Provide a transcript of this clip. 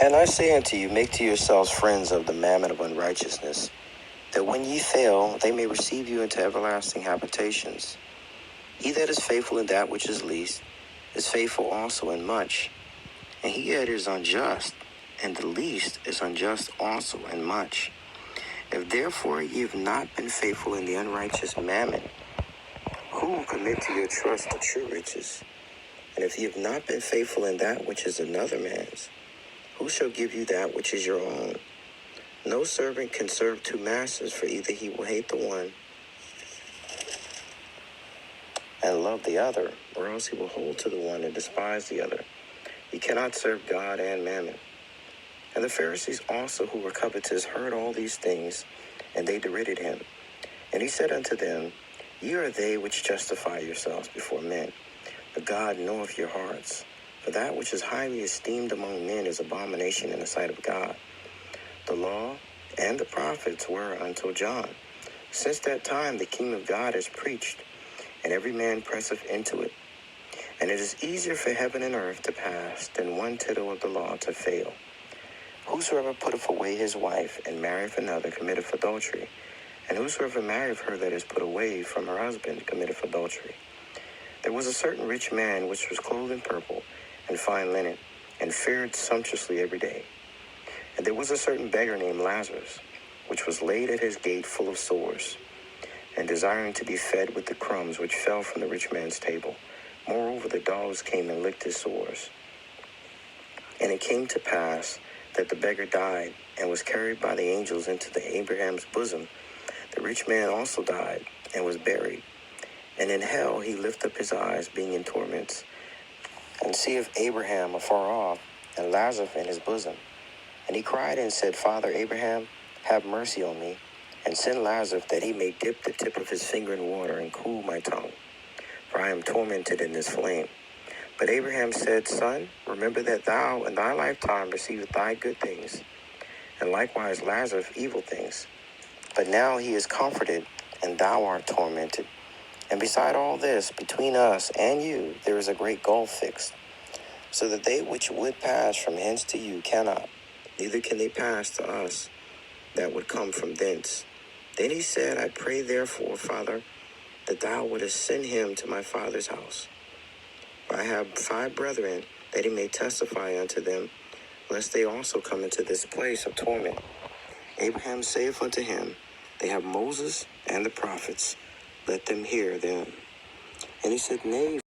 And I say unto you, make to yourselves friends of the mammon of unrighteousness, that when ye fail, they may receive you into everlasting habitations. He that is faithful in that which is least is faithful also in much. And he that is unjust in the least is unjust also in much. If therefore ye have not been faithful in the unrighteous mammon, who will commit to your trust the true riches? And if ye have not been faithful in that which is another man's, who shall give you that which is your own? No servant can serve two masters, for either he will hate the one and love the other, or else he will hold to the one and despise the other. Ye cannot serve God and mammon. And the Pharisees also, who were covetous, heard all these things, and they derided him. And he said unto them, Ye are they which justify yourselves before men, but God knoweth your hearts. For that which is highly esteemed among men is abomination in the sight of God. The law and the prophets were until John. Since that time the kingdom of God is preached, and every man presseth into it. And it is easier for heaven and earth to pass than one tittle of the law to fail. Whosoever putteth away his wife and marrieth another committeth adultery, and whosoever marrieth her that is put away from her husband committeth adultery. There was a certain rich man which was clothed in purple and fine linen, and fared sumptuously every day. And there was a certain beggar named Lazarus, which was laid at his gate full of sores, and desiring to be fed with the crumbs which fell from the rich man's table. Moreover, the dogs came and licked his sores. And it came to pass that the beggar died, and was carried by the angels into the Abraham's bosom. The rich man also died, and was buried. And in hell he lift up his eyes, being in torments, and seeth Abraham afar off, and Lazarus in his bosom. And he cried and said, Father Abraham, have mercy on me, and send Lazarus, that he may dip the tip of his finger in water, and cool my tongue, for I am tormented in this flame. But Abraham said, Son, remember that thou in thy lifetime receivest thy good things, and likewise Lazarus evil things. But now he is comforted, and thou art tormented. And beside all this, between us and you, there is a great gulf fixed, so that they which would pass from hence to you cannot, neither can they pass to us that would come from thence. Then he said, I pray therefore, Father, that thou wouldest send him to my father's house. For I have 5 brethren, that he may testify unto them, lest they also come into this place of torment. Abraham saith unto him, They have Moses and the prophets, let them hear them. And he said, Nay,